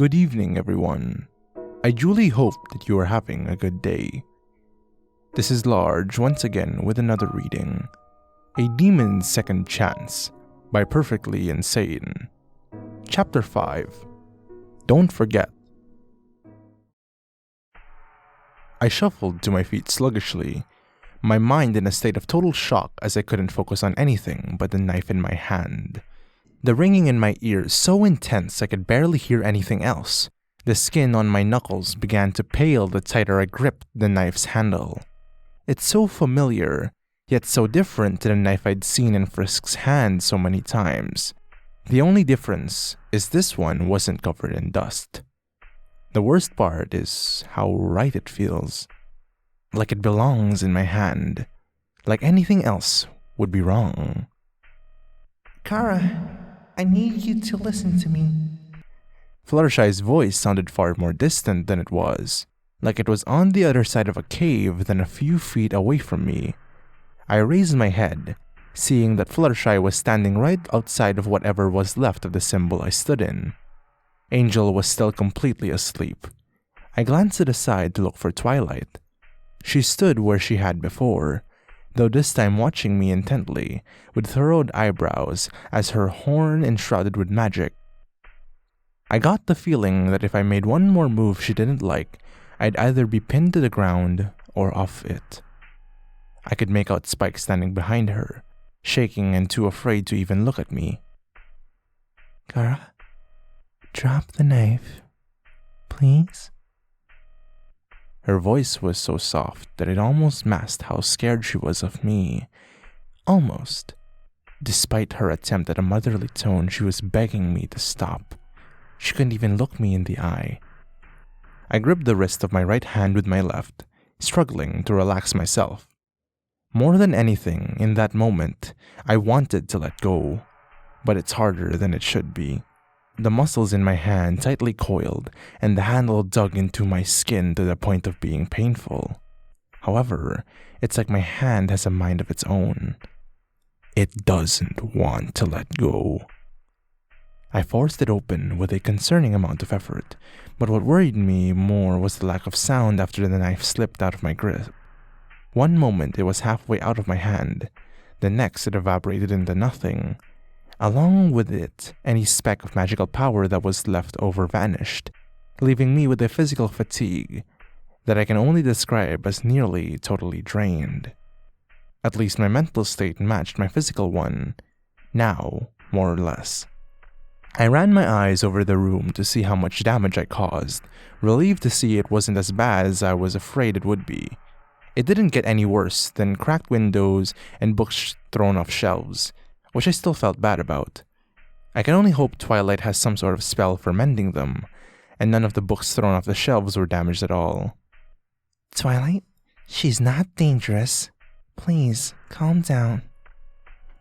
Good evening, everyone. I duly hope that you are having a good day. This is Large once again with another reading, A Demon's Second Chance by Perfectly Insane. Chapter 5. Don't Forget. I shuffled to my feet sluggishly, my mind in a state of total shock as I couldn't focus on anything but the knife in my hand. The ringing in my ears so intense I could barely hear anything else. The skin on my knuckles began to pale the tighter I gripped the knife's handle. It's so familiar, yet so different to the knife I'd seen in Frisk's hand so many times. The only difference is this one wasn't covered in dust. The worst part is how right it feels. Like it belongs in my hand. Like anything else would be wrong. Kara, I need you to listen to me. Fluttershy's voice sounded far more distant than it was, like it was on the other side of a cave than a few feet away from me. I raised my head, seeing that Fluttershy was standing right outside of whatever was left of the symbol I stood in. Angel was still completely asleep. I glanced to the side to look for Twilight. She stood where she had before, though this time watching me intently, with furrowed eyebrows as her horn enshrouded with magic. I got the feeling that if I made one more move she didn't like, I'd either be pinned to the ground or off it. I could make out Spike standing behind her, shaking and too afraid to even look at me. Kara, drop the knife, please. Her voice was so soft that it almost masked how scared she was of me. Almost. Despite her attempt at a motherly tone, she was begging me to stop. She couldn't even look me in the eye. I gripped the wrist of my right hand with my left, struggling to relax myself. More than anything, in that moment, I wanted to let go, but it's harder than it should be. The muscles in my hand tightly coiled, and the handle dug into my skin to the point of being painful. However, it's like my hand has a mind of its own. It doesn't want to let go. I forced it open with a concerning amount of effort, but what worried me more was the lack of sound after the knife slipped out of my grip. One moment it was halfway out of my hand, the next it evaporated into nothing. Along with it, any speck of magical power that was left over vanished, leaving me with a physical fatigue that I can only describe as nearly totally drained. At least my mental state matched my physical one, now, more or less. I ran my eyes over the room to see how much damage I caused, relieved to see it wasn't as bad as I was afraid it would be. It didn't get any worse than cracked windows and books thrown off shelves, which I still felt bad about. I can only hope Twilight has some sort of spell for mending them, and none of the books thrown off the shelves were damaged at all. Twilight, she's not dangerous. Please, calm down.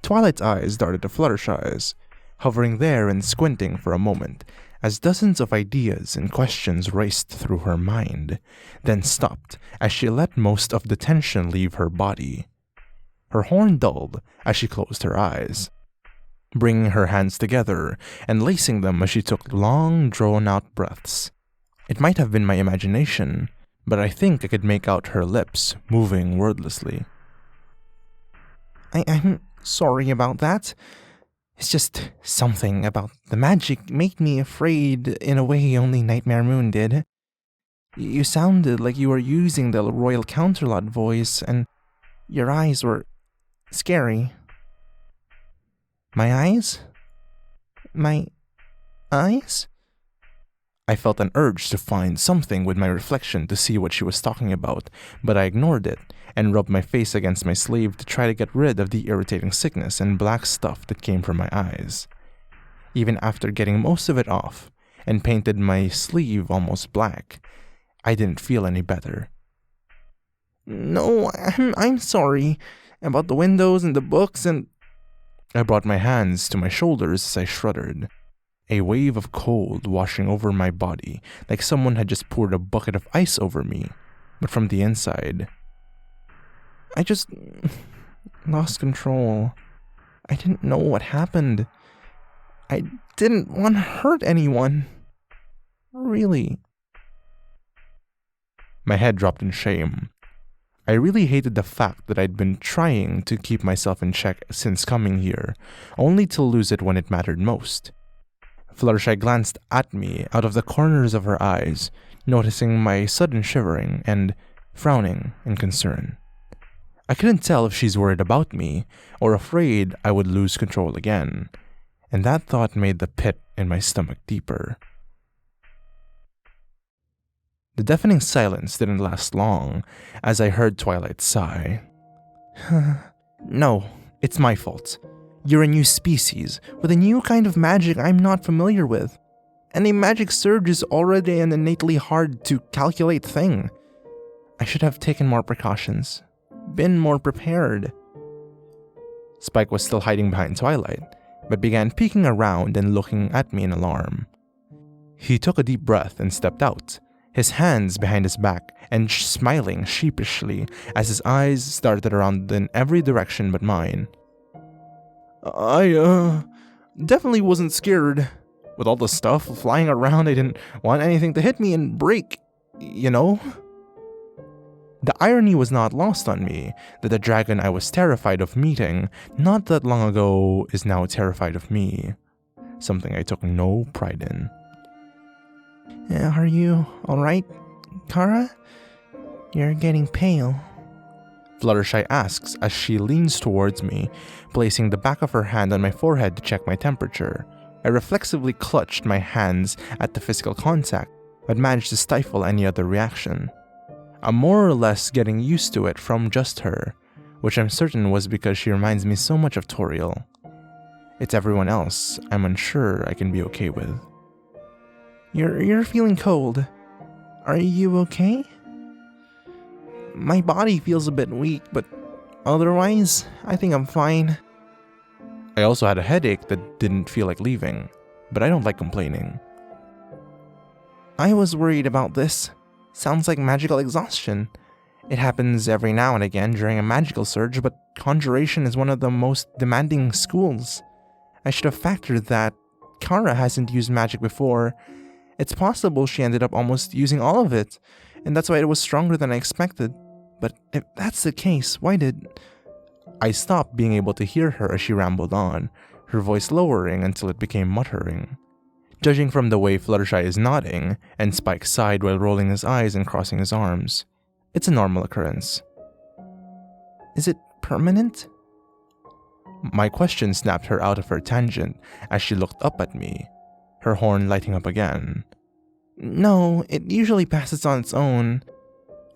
Twilight's eyes darted to Fluttershy's, hovering there and squinting for a moment, as dozens of ideas and questions raced through her mind, then stopped as she let most of the tension leave her body. Her horn dulled as she closed her eyes, bringing her hands together and lacing them as she took long, drawn-out breaths. It might have been my imagination, but I think I could make out her lips moving wordlessly. I'm sorry about that. It's just something about the magic made me afraid in a way only Nightmare Moon did. You sounded like you were using the Royal Counterlot voice, and your eyes were scary. My eyes? My eyes? I felt an urge to find something with my reflection to see what she was talking about, but I ignored it and rubbed my face against my sleeve to try to get rid of the irritating sickness and black stuff that came from my eyes. Even after getting most of it off and painted my sleeve almost black, I didn't feel any better. No, I'm sorry about the windows and the books and... I brought my hands to my shoulders as I shuddered, a wave of cold washing over my body like someone had just poured a bucket of ice over me, but from the inside. I just lost control. I didn't know what happened. I didn't want to hurt anyone. Really? My head dropped in shame. I really hated the fact that I'd been trying to keep myself in check since coming here, only to lose it when it mattered most. Fluttershy glanced at me out of the corners of her eyes, noticing my sudden shivering and frowning in concern. I couldn't tell if she's worried about me or afraid I would lose control again, and that thought made the pit in my stomach deeper. The deafening silence didn't last long, as I heard Twilight sigh. No, it's my fault. You're a new species, with a new kind of magic I'm not familiar with. And a magic surge is already an innately hard to calculate thing. I should have taken more precautions, been more prepared. Spike was still hiding behind Twilight, but began peeking around and looking at me in alarm. He took a deep breath and stepped out, his hands behind his back and smiling sheepishly as his eyes started around in every direction but mine. I definitely wasn't scared. With all the stuff flying around, I didn't want anything to hit me and break, you know? The irony was not lost on me that the dragon I was terrified of meeting not that long ago is now terrified of me, something I took no pride in. Are you alright, Kara? You're getting pale. Fluttershy asks as she leans towards me, placing the back of her hand on my forehead to check my temperature. I reflexively clutched my hands at the physical contact, but managed to stifle any other reaction. I'm more or less getting used to it from just her, which I'm certain was because she reminds me so much of Toriel. It's everyone else I'm unsure I can be okay with. You're feeling cold. Are you okay? My body feels a bit weak, but otherwise, I think I'm fine. I also had a headache that didn't feel like leaving, but I don't like complaining. I was worried about this. Sounds like magical exhaustion. It happens every now and again during a magical surge, but Conjuration is one of the most demanding schools. I should have factored that. Kara hasn't used magic before. It's possible she ended up almost using all of it, and that's why it was stronger than I expected. But if that's the case, why did... I stopped being able to hear her as she rambled on, her voice lowering until it became muttering. Judging from the way Fluttershy is nodding, and Spike sighed while rolling his eyes and crossing his arms, it's a normal occurrence. Is it permanent? My question snapped her out of her tangent as she looked up at me, her horn lighting up again. No, it usually passes on its own.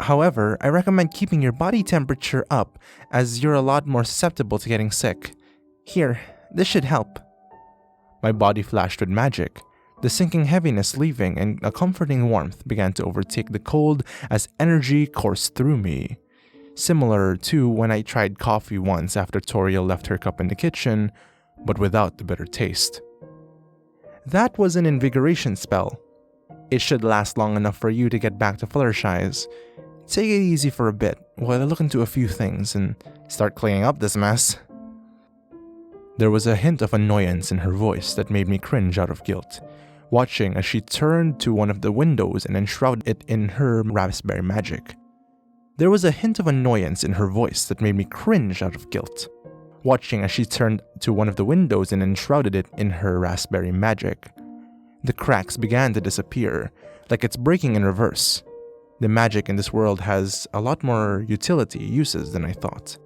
However, I recommend keeping your body temperature up as you're a lot more susceptible to getting sick. Here, this should help. My body flashed with magic, the sinking heaviness leaving and a comforting warmth began to overtake the cold as energy coursed through me. Similar to when I tried coffee once after Toriel left her cup in the kitchen, but without the bitter taste. That was an invigoration spell. It should last long enough for you to get back to Fluttershy's. Take it easy for a bit while I look into a few things and start cleaning up this mess. There was a hint of annoyance in her voice that made me cringe out of guilt, watching as she turned to one of the windows and enshrouded it in her raspberry magic. There was a hint of annoyance in her voice that made me cringe out of guilt, watching as she turned to one of the windows and enshrouded it in her raspberry magic. The cracks began to disappear, like it's breaking in reverse. The magic in this world has a lot more uses than I thought.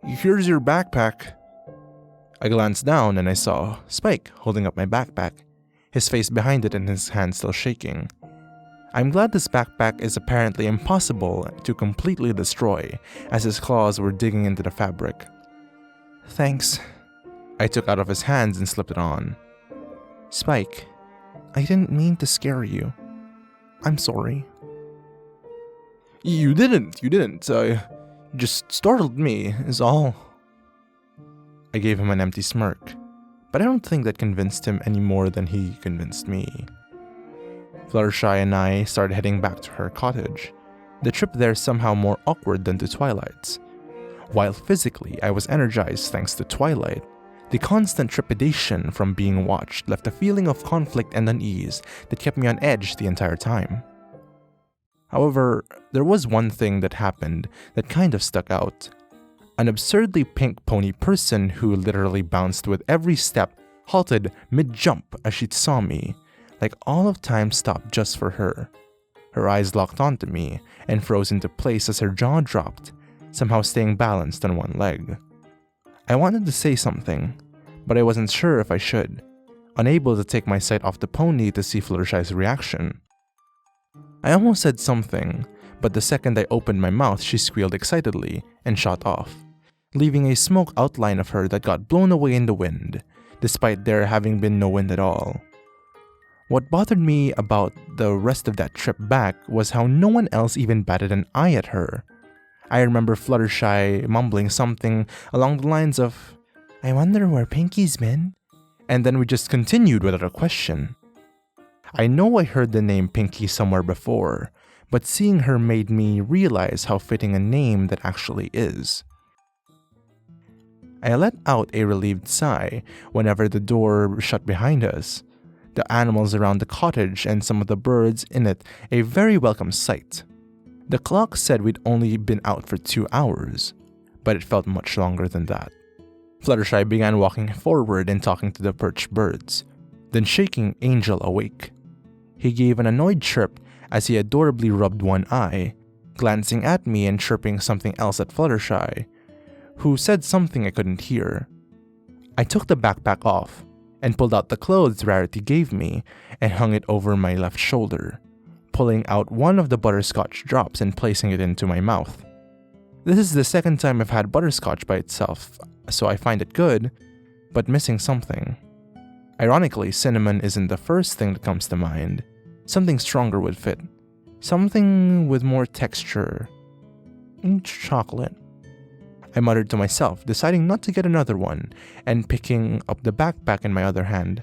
Here's your backpack. I glanced down and I saw Spike holding up my backpack, his face behind it and his hand still shaking. I'm glad this backpack is apparently impossible to completely destroy, as his claws were digging into the fabric. Thanks. I took out of his hands and slipped it on. Spike, I didn't mean to scare you. I'm sorry. You didn't. You just startled me, is all. I gave him an empty smirk, but I don't think that convinced him any more than he convinced me. Fluttershy and I started heading back to her cottage, the trip there somehow more awkward than to Twilight's. While physically I was energized thanks to Twilight, The constant trepidation from being watched left a feeling of conflict and unease that kept me on edge the entire time. However, there was one thing that happened that kind of stuck out. An absurdly pink pony person who literally bounced with every step halted mid-jump as she saw me, like all of time stopped just for her. Her eyes locked onto me and froze into place as her jaw dropped, somehow staying balanced on one leg. I wanted to say something, but I wasn't sure if I should, unable to take my sight off the pony to see Fluttershy's reaction. I almost said something, but the second I opened my mouth, she squealed excitedly and shot off, leaving a smoke outline of her that got blown away in the wind, despite there having been no wind at all. What bothered me about the rest of that trip back was how no one else even batted an eye at her. I remember Fluttershy mumbling something along the lines of, "I wonder where Pinky's been," and then we just continued without a question. I know I heard the name Pinky somewhere before, but seeing her made me realize how fitting a name that actually is. I let out a relieved sigh whenever the door shut behind us. The animals around the cottage and some of the birds in it a very welcome sight. The clock said we'd only been out for 2 hours, but it felt much longer than that. Fluttershy began walking forward and talking to the perched birds, then shaking Angel awake. He gave an annoyed chirp as he adorably rubbed one eye, glancing at me and chirping something else at Fluttershy, who said something I couldn't hear. I took the backpack off and pulled out the clothes Rarity gave me and hung it over my left shoulder, pulling out one of the butterscotch drops and placing it into my mouth. This is the second time I've had butterscotch by itself, so I find it good, but missing something. Ironically, cinnamon isn't the first thing that comes to mind. Something stronger would fit. Something with more texture. Chocolate. I muttered to myself, deciding not to get another one, and picking up the backpack in my other hand.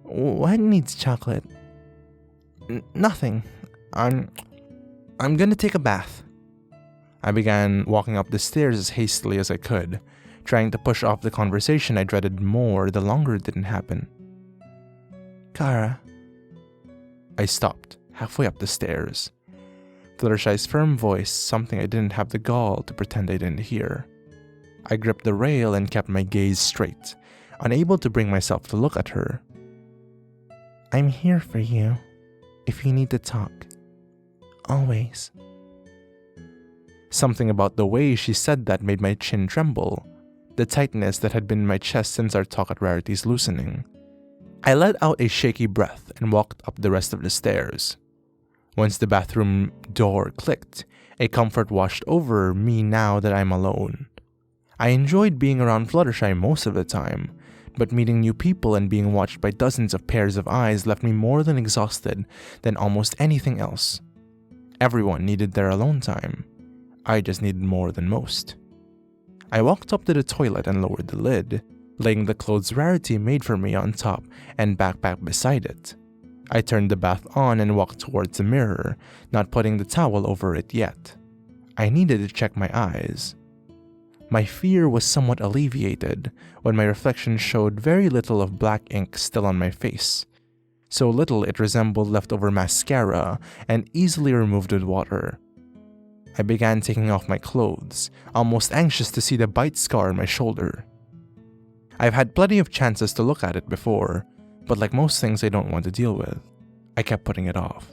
What needs chocolate? Nothing. I'm gonna take a bath. I began walking up the stairs as hastily as I could, trying to push off the conversation I dreaded more the longer it didn't happen. Kara. I stopped, halfway up the stairs. Fluttershy's firm voice, something I didn't have the gall to pretend I didn't hear. I gripped the rail and kept my gaze straight, unable to bring myself to look at her. I'm here for you, if you need to talk. Always. Something about the way she said that made my chin tremble, the tightness that had been in my chest since our talk at Rarity's loosening. I let out a shaky breath and walked up the rest of the stairs. Once the bathroom door clicked, a comfort washed over me now that I'm alone. I enjoyed being around Fluttershy most of the time, but meeting new people and being watched by dozens of pairs of eyes left me more than exhausted than almost anything else. Everyone needed their alone time. I just needed more than most. I walked up to the toilet and lowered the lid, laying the clothes Rarity made for me on top and backpack beside it. I turned the bath on and walked towards the mirror, not putting the towel over it yet. I needed to check my eyes. My fear was somewhat alleviated when my reflection showed very little of black ink still on my face, so little it resembled leftover mascara and easily removed with water. I began taking off my clothes, almost anxious to see the bite scar on my shoulder. I've had plenty of chances to look at it before, but like most things I don't want to deal with, I kept putting it off.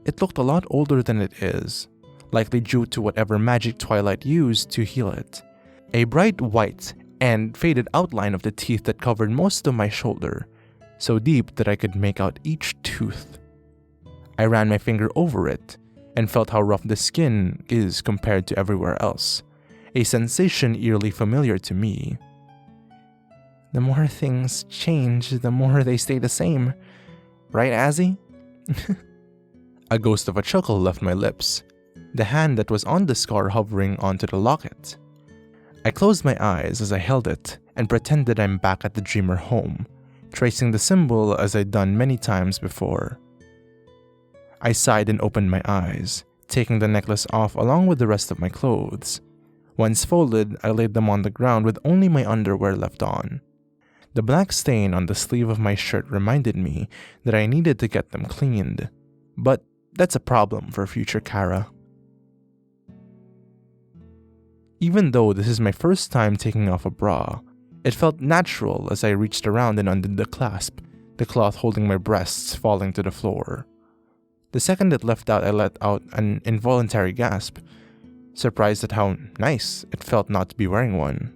It looked a lot older than it is, likely due to whatever magic Twilight used to heal it. A bright white and faded outline of the teeth that covered most of my shoulder, so deep that I could make out each tooth. I ran my finger over it and felt how rough the skin is compared to everywhere else, a sensation eerily familiar to me. The more things change, the more they stay the same. Right, Azzy? A ghost of a chuckle left my lips, the hand that was on the scar hovering onto the locket. I closed my eyes as I held it and pretended I'm back at the dreamer home, tracing the symbol as I'd done many times before. I sighed and opened my eyes, taking the necklace off along with the rest of my clothes. Once folded, I laid them on the ground with only my underwear left on. The black stain on the sleeve of my shirt reminded me that I needed to get them cleaned, but that's a problem for future Kara. Even though this is my first time taking off a bra, it felt natural as I reached around and undid the clasp, the cloth holding my breasts falling to the floor. The second it left out, I let out an involuntary gasp, surprised at how nice it felt not to be wearing one.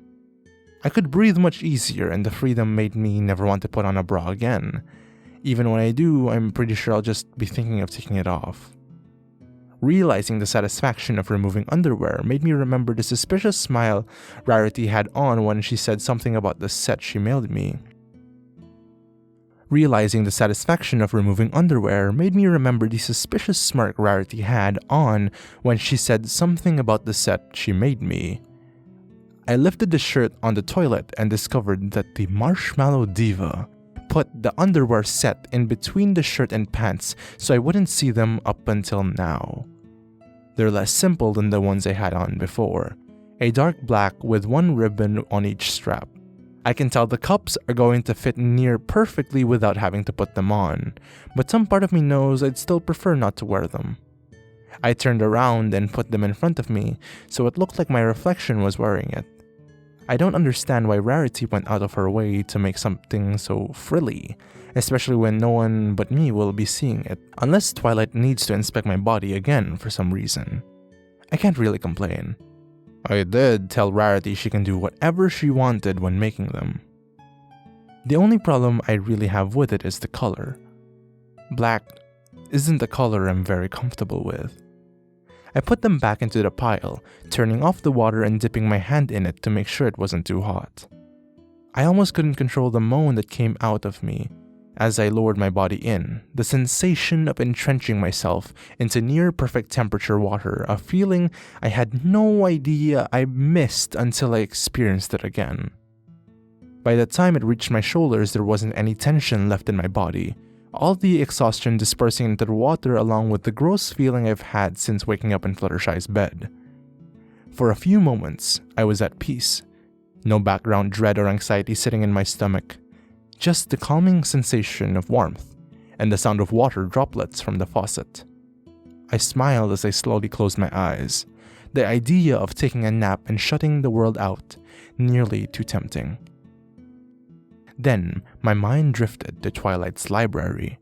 I could breathe much easier, and the freedom made me never want to put on a bra again. Even when I do, I'm pretty sure I'll just be thinking of taking it off. Realizing the satisfaction of removing underwear made me remember the suspicious smile Rarity had on when she said something about the set she mailed me. Realizing the satisfaction of removing underwear made me remember the suspicious smirk Rarity had on when she said something about the set she made me. I lifted the shirt on the toilet and discovered that the Marshmallow Diva put the underwear set in between the shirt and pants so I wouldn't see them up until now. They're less simple than the ones I had on before, a dark black with one ribbon on each strap. I can tell the cups are going to fit near perfectly without having to put them on, but some part of me knows I'd still prefer not to wear them. I turned around and put them in front of me so it looked like my reflection was wearing it. I don't understand why Rarity went out of her way to make something so frilly, especially when no one but me will be seeing it, unless Twilight needs to inspect my body again for some reason. I can't really complain. I did tell Rarity she can do whatever she wanted when making them. The only problem I really have with it is the color. Black isn't the color I'm very comfortable with. I put them back into the pile, turning off the water and dipping my hand in it to make sure it wasn't too hot. I almost couldn't control the moan that came out of me as I lowered my body in, the sensation of entrenching myself into near perfect temperature water, a feeling I had no idea I missed until I experienced it again. By the time it reached my shoulders, there wasn't any tension left in my body, all the exhaustion dispersing into the water along with the gross feeling I've had since waking up in Fluttershy's bed. For a few moments, I was at peace. No background dread or anxiety sitting in my stomach. Just the calming sensation of warmth and the sound of water droplets from the faucet. I smiled as I slowly closed my eyes, the idea of taking a nap and shutting the world out nearly too tempting. Then, my mind drifted to Twilight's library.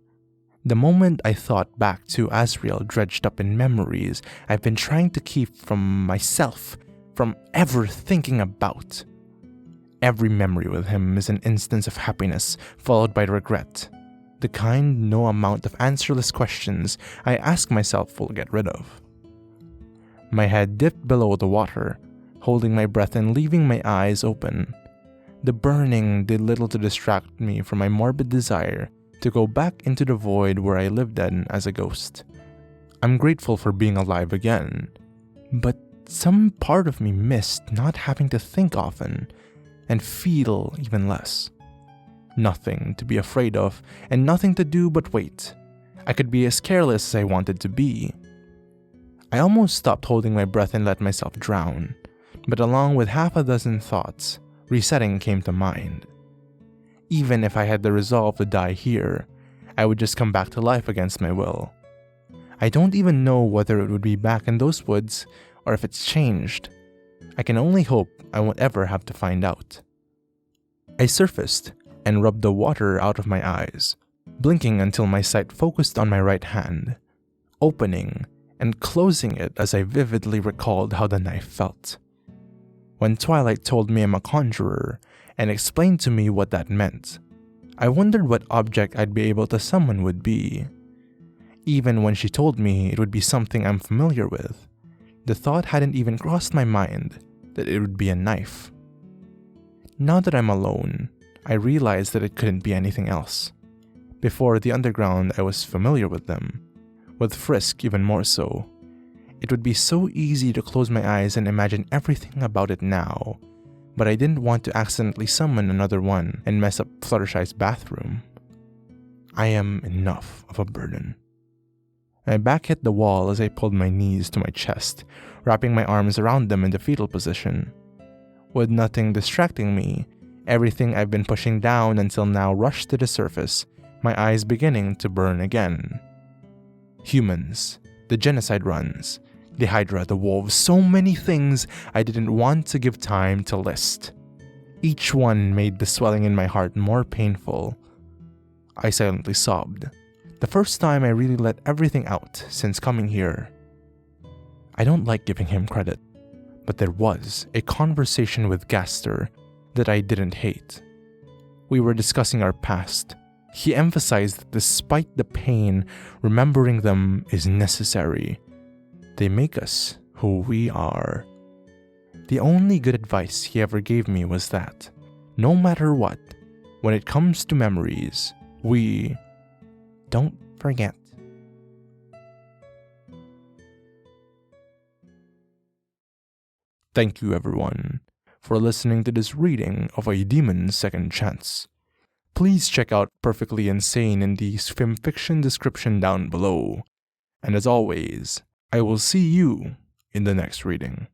The moment I thought back to Asriel dredged up in memories I've been trying to keep from myself, from ever thinking about. Every memory with him is an instance of happiness followed by regret, the kind no amount of answerless questions I ask myself will get rid of. My head dipped below the water, holding my breath and leaving my eyes open. The burning did little to distract me from my morbid desire to go back into the void where I lived in as a ghost. I'm grateful for being alive again, but some part of me missed not having to think often and feel even less. Nothing to be afraid of and nothing to do but wait. I could be as careless as I wanted to be. I almost stopped holding my breath and let myself drown, but along with half a dozen thoughts, resetting came to mind. Even if I had the resolve to die here, I would just come back to life against my will. I don't even know whether it would be back in those woods or if it's changed. I can only hope I won't ever have to find out. I surfaced and rubbed the water out of my eyes, blinking until my sight focused on my right hand, opening and closing it as I vividly recalled how the knife felt. When Twilight told me I'm a conjurer and explained to me what that meant, I wondered what object I'd be able to summon would be. Even when she told me it would be something I'm familiar with, the thought hadn't even crossed my mind that it would be a knife. Now that I'm alone, I realized that it couldn't be anything else. Before the underground, I was familiar with them, with Frisk even more so. It would be so easy to close my eyes and imagine everything about it now, but I didn't want to accidentally summon another one and mess up Fluttershy's bathroom. I am enough of a burden. My back hit the wall as I pulled my knees to my chest, wrapping my arms around them in the fetal position. With nothing distracting me, everything I've been pushing down until now rushed to the surface, my eyes beginning to burn again. Humans, the genocide runs, the Hydra, the wolves, so many things I didn't want to give time to list. Each one made the swelling in my heart more painful. I silently sobbed, the first time I really let everything out since coming here. I don't like giving him credit, but there was a conversation with Gaster that I didn't hate. We were discussing our past. He emphasized that despite the pain, remembering them is necessary. They make us who we are. The only good advice he ever gave me was that, no matter what, when it comes to memories, we don't forget. Thank you, everyone, for listening to this reading of A Demon's Second Chance. Please check out Perfectly Insane in the Fanfiction description down below. And as always, I will see you in the next reading.